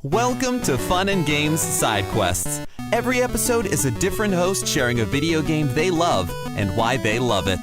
Welcome to Fun and Games Side Quests. Every episode is a different host sharing a video game they love and why they love it.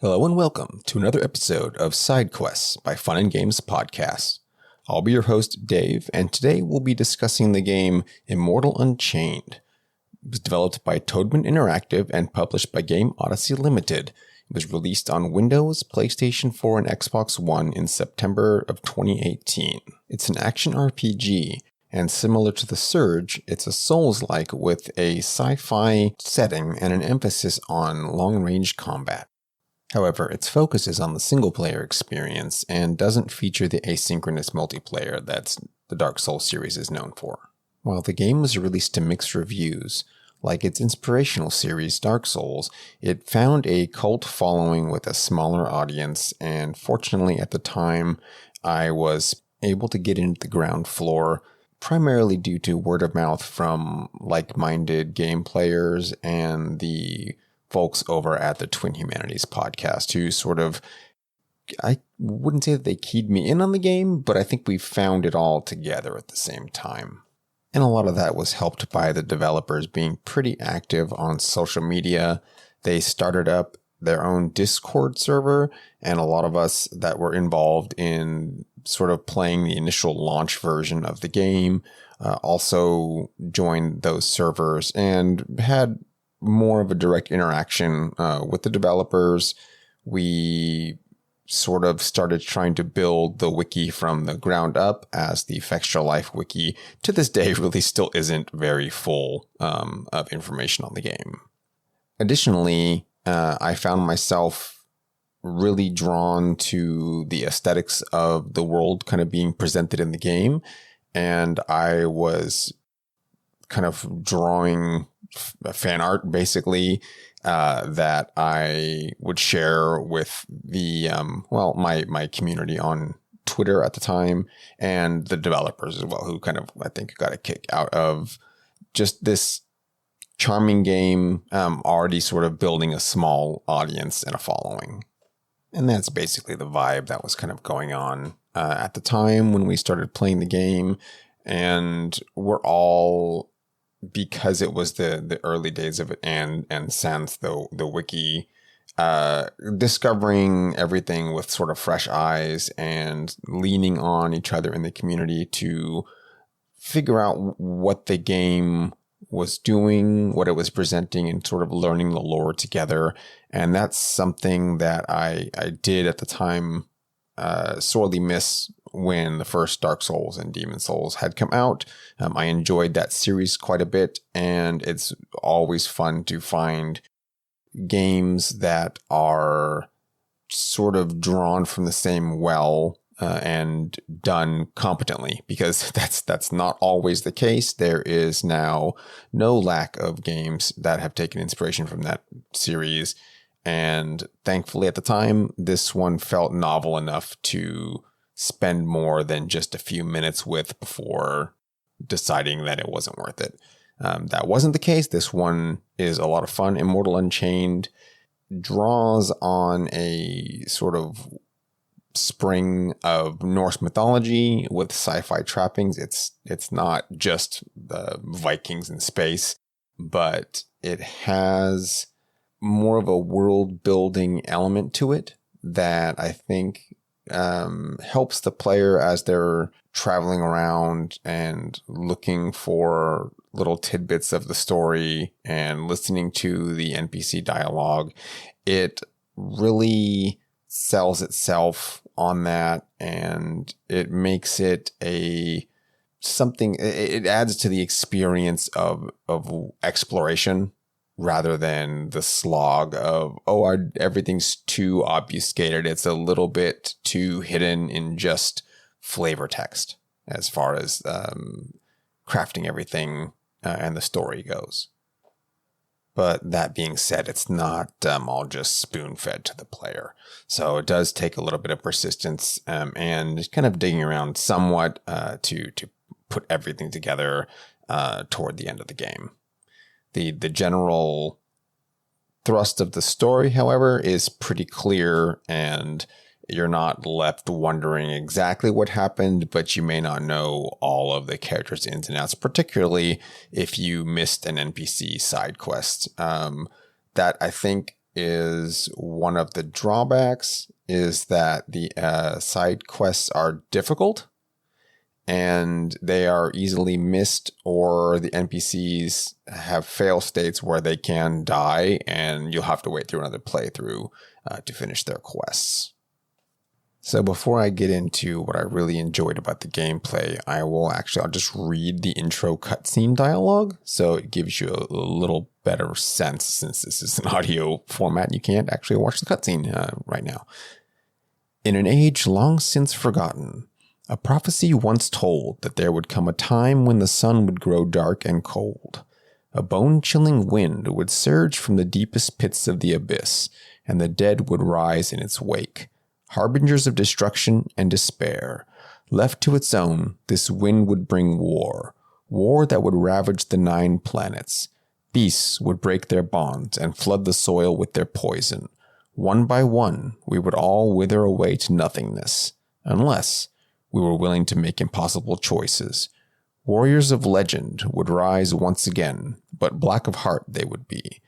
Hello and welcome to another episode of Side Quests by Fun and Games Podcast. I'll be your host, Dave, and today we'll be discussing the game Immortal Unchained. It was developed by Toadman Interactive and published by Game Odyssey Limited. It was released on Windows, PlayStation 4, and Xbox One in September of 2018. It's an action RPG, and similar to The Surge, it's a Souls-like with a sci-fi setting and an emphasis on long-range combat. However, its focus is on the single-player experience and doesn't feature the asynchronous multiplayer that the Dark Souls series is known for. While the game was released to mixed reviews, like its inspirational series Dark Souls, it found a cult following with a smaller audience, and fortunately at the time, I was able to get into the ground floor primarily due to word of mouth from like-minded game players and the folks over at the Twin Humanities podcast who sort of, I wouldn't say that they keyed me in on the game, but I think we found it all together at the same time. And a lot of that was helped by the developers being pretty active on social media. They started up their own Discord server, and a lot of us that were involved in sort of playing the initial launch version of the game also joined those servers and had more of a direct interaction with the developers. We sort of started trying to build the wiki from the ground up, as the Extra Life wiki to this day really still isn't very full of information on the game. Additionally, I found myself really drawn to the aesthetics of the world kind of being presented in the game, and I was kind of drawing fan art basically that I would share with the my community on Twitter at the time, and the developers as well, who kind of, I think, got a kick out of just this charming game already sort of building a small audience and a following. And that's basically the vibe that was kind of going on at the time when we started playing the game. And we're all, because it was the early days of it, and sans the wiki, discovering everything with sort of fresh eyes and leaning on each other in the community to figure out what the game was doing, what it was presenting, and sort of learning the lore together. And that's something that I did at the time sorely miss when the first Dark Souls and Demon Souls had come out. I enjoyed that series quite a bit, and it's always fun to find games that are sort of drawn from the same well and done competently, because that's not always the case. There is now no lack of games that have taken inspiration from that series, and thankfully at the time, this one felt novel enough to spend more than just a few minutes with before deciding that it wasn't worth it. That wasn't the case. This one is a lot of fun. Immortal Unchained draws on a sort of spring of Norse mythology with sci-fi trappings. It's not just the Vikings in space, but it has more of a world building element to it that I think helps the player as they're traveling around and looking for little tidbits of the story and listening to the NPC dialogue. It really sells itself on that, and it makes it something. It adds to the experience of exploration, rather than the slog of, everything's too obfuscated. It's a little bit too hidden in just flavor text as far as crafting everything and the story goes. But that being said, it's not all just spoon-fed to the player. So it does take a little bit of persistence and kind of digging around somewhat to put everything together toward the end of the game. The general thrust of the story, however, is pretty clear, and you're not left wondering exactly what happened, but you may not know all of the characters' ins and outs, particularly if you missed an NPC side quest. That I think is one of the drawbacks, is that the side quests are difficult and they are easily missed, or the NPCs have fail states where they can die and you'll have to wait through another playthrough to finish their quests. So before I get into what I really enjoyed about the gameplay, I'll just read the intro cutscene dialogue, so it gives you a little better sense, since this is an audio format. You can't actually watch the cutscene right now. In an age long since forgotten, a prophecy once told that there would come a time when the sun would grow dark and cold. A bone-chilling wind would surge from the deepest pits of the abyss, and the dead would rise in its wake, harbingers of destruction and despair. Left to its own, this wind would bring war that would ravage the 9 planets. Beasts would break their bonds and flood the soil with their poison. One by one, we would all wither away to nothingness, unless we were willing to make impossible choices. Warriors of legend would rise once again, but black of heart they would be.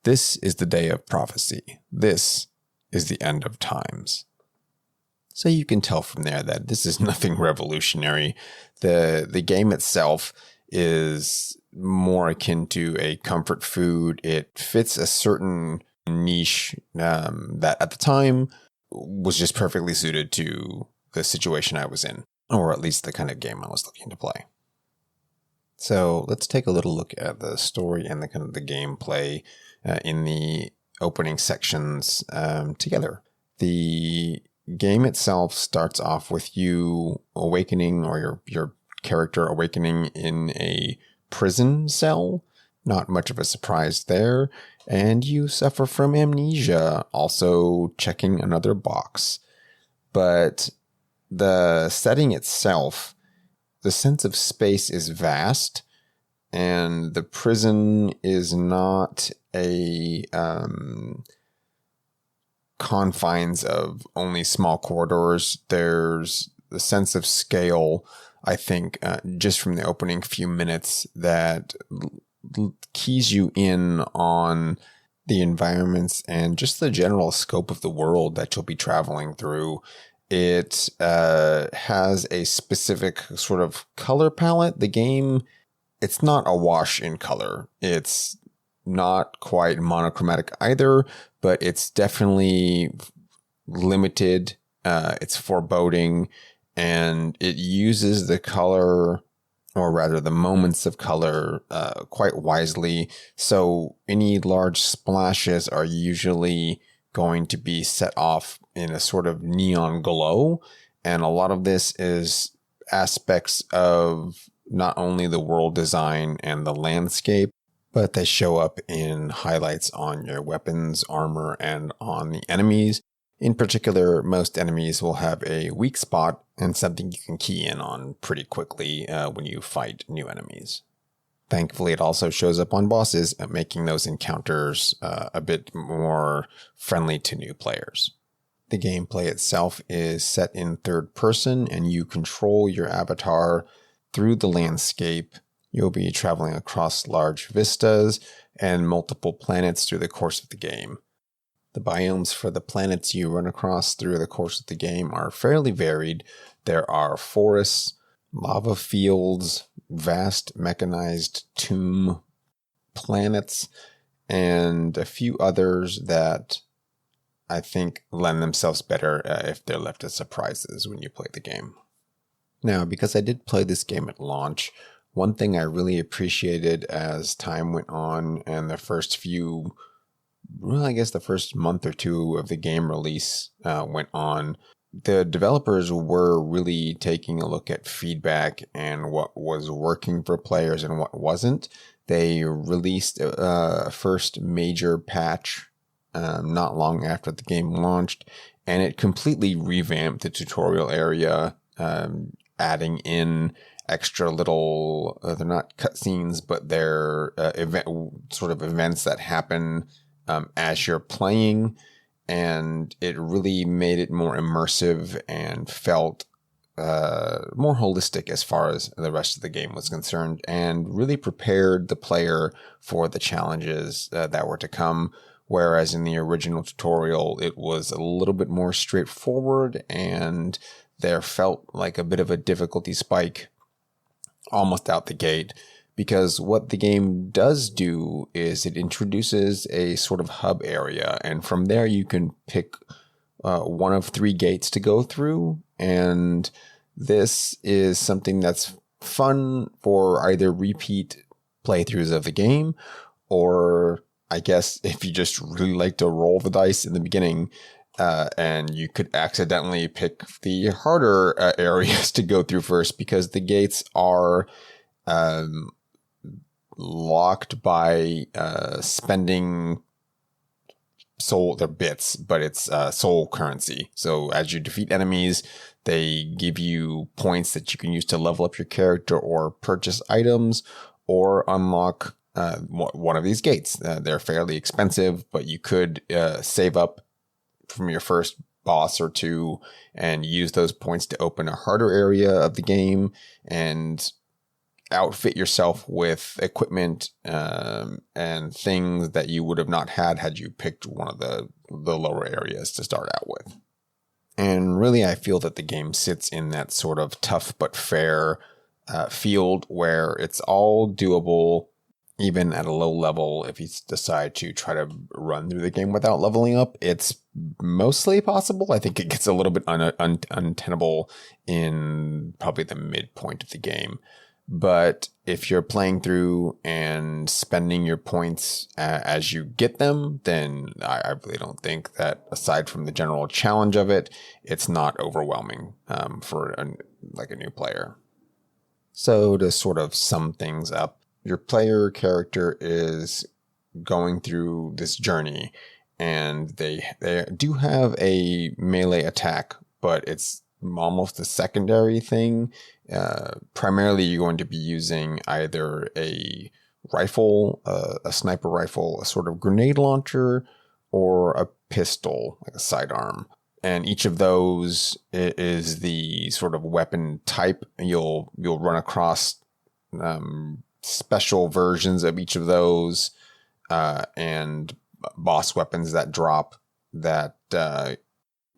This is the day of prophecy. This is the end of times. So you can tell from there that this is nothing revolutionary. The game itself is more akin to a comfort food. It fits a certain niche that at the time was just perfectly suited to the situation I was in, or at least the kind of game I was looking to play. So let's take a little look at the story and the kind of the gameplay in the opening sections together. The game itself starts off with you awakening, or your character awakening in a prison cell. Not much of a surprise there. And you suffer from amnesia, also checking another box. But the setting itself, the sense of space is vast, and the prison is not a confines of only small corridors. There's the sense of scale, I think, just from the opening few minutes, that keys you in on the environments and just the general scope of the world that you'll be traveling through. It has a specific sort of color palette. The game, it's not a wash in color. It's not quite monochromatic either, but it's definitely limited. It's foreboding, and it uses the color, or rather the moments of color, quite wisely. So any large splashes are usually going to be set off in a sort of neon glow. And a lot of this is aspects of not only the world design and the landscape, but they show up in highlights on your weapons, armor, and on the enemies. In particular, most enemies will have a weak spot and something you can key in on pretty quickly when you fight new enemies. Thankfully, it also shows up on bosses, making those encounters a bit more friendly to new players. The gameplay itself is set in third person, and you control your avatar through the landscape. You'll be traveling across large vistas and multiple planets through the course of the game. The biomes for the planets you run across through the course of the game are fairly varied. There are forests, lava fields, vast mechanized tomb planets, and a few others that I think lend themselves better if they're left as surprises when you play the game. Now, because I did play this game at launch, one thing I really appreciated as time went on and the first month or two of the game release went on, the developers were really taking a look at feedback and what was working for players and what wasn't. They released a first major patch not long after the game launched, and it completely revamped the tutorial area, adding in extra little, they're not cutscenes, but they're events that happen as you're playing. and it really made it more immersive and felt more holistic as far as the rest of the game was concerned, and really prepared the player for the challenges that were to come. Whereas in the original tutorial, it was a little bit more straightforward, and there felt like a bit of a difficulty spike almost out the gate. Because what the game does do is it introduces a sort of hub area, and from there you can pick one of 3 gates to go through. And this is something that's fun for either repeat playthroughs of the game, or I guess if you just really like to roll the dice in the beginning, and you could accidentally pick the harder areas to go through first, because the gates are locked by spending soul, they're bits, but it's soul currency. So as you defeat enemies, they give you points that you can use to level up your character or purchase items or unlock one of these gates. They're fairly expensive, but you could save up from your first boss or 2 and use those points to open a harder area of the game and outfit yourself with equipment and things that you would have not had you picked one of the lower areas to start out with. And really, I feel that the game sits in that sort of tough but fair field where it's all doable, even at a low level. If you decide to try to run through the game without leveling up, it's mostly possible. I think it gets a little bit untenable in probably the midpoint of the game. But if you're playing through and spending your points as you get them, then I really don't think that, aside from the general challenge of it, it's not overwhelming for a new player. So to sort of sum things up, your player character is going through this journey, and they do have a melee attack, but it's almost a secondary thing. Primarily, you're going to be using either a rifle, a sniper rifle, a sort of grenade launcher, or a pistol, like a sidearm. And each of those is the sort of weapon type. You'll run across special versions of each of those, and boss weapons that drop. That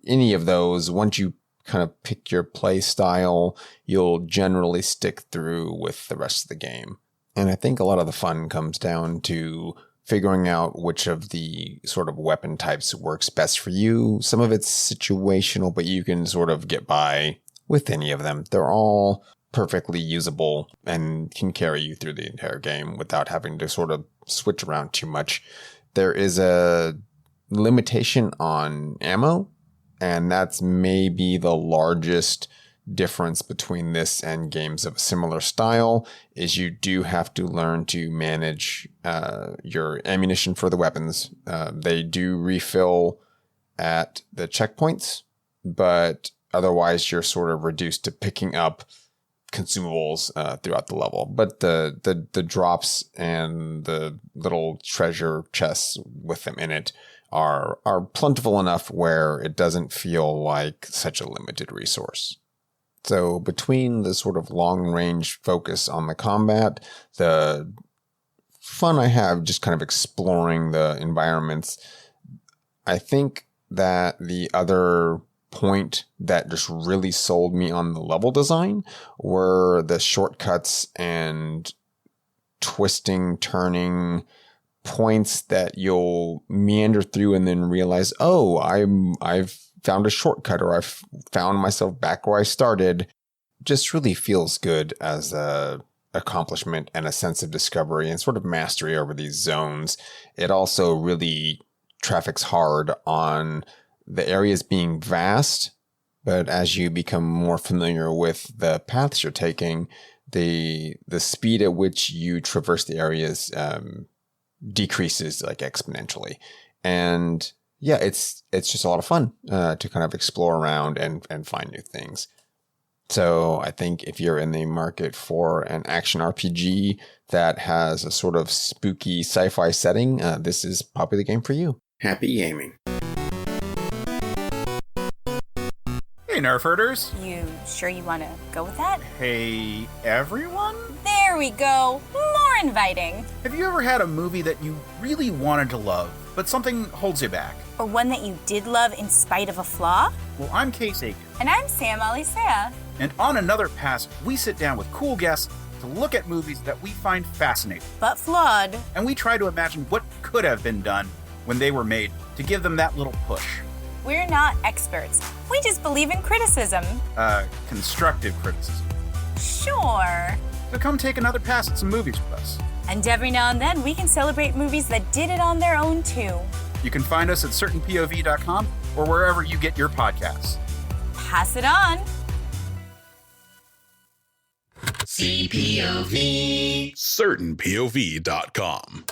any of those, once you kind of pick your play style, you'll generally stick through with the rest of the game. And I think a lot of the fun comes down to figuring out which of the sort of weapon types works best for you. Some of it's situational, but you can sort of get by with any of them. They're all perfectly usable and can carry you through the entire game without having to sort of switch around too much. There is a limitation on ammo, and that's maybe the largest difference between this and games of a similar style, is you do have to learn to manage your ammunition for the weapons. They do refill at the checkpoints, but otherwise you're sort of reduced to picking up consumables throughout the level. But the drops and the little treasure chests with them in it are plentiful enough where it doesn't feel like such a limited resource. So between the sort of long-range focus on the combat, the fun I have just kind of exploring the environments, I think that the other point that just really sold me on the level design were the shortcuts and twisting, turning points that you'll meander through and then realize, oh, I've found a shortcut, or I've found myself back where I started. Just really feels good as a accomplishment and a sense of discovery and sort of mastery over these zones. It also really traffics hard on the areas being vast, but as you become more familiar with the paths you're taking, the speed at which you traverse the areas decreases like exponentially. And yeah, it's just a lot of fun to kind of explore around and find new things. So I think if you're in the market for an action RPG that has a sort of spooky sci-fi setting, this is probably the game for you. Happy gaming. Hey, Nerf herders. You sure you want to go with that? Hey, everyone? There we go. More inviting. Have you ever had a movie that you really wanted to love, but something holds you back? Or one that you did love in spite of a flaw? Well, I'm Case Aiken. And I'm Sam Alisea. And on Another Pass, we sit down with cool guests to look at movies that we find fascinating. But flawed. And we try to imagine what could have been done when they were made to give them that little push. We're not experts. We just believe in criticism. Constructive criticism. Sure. So come take another pass at some movies with us. And every now and then, we can celebrate movies that did it on their own, too. You can find us at certainpov.com or wherever you get your podcasts. Pass it on. CPOV. certainpov.com.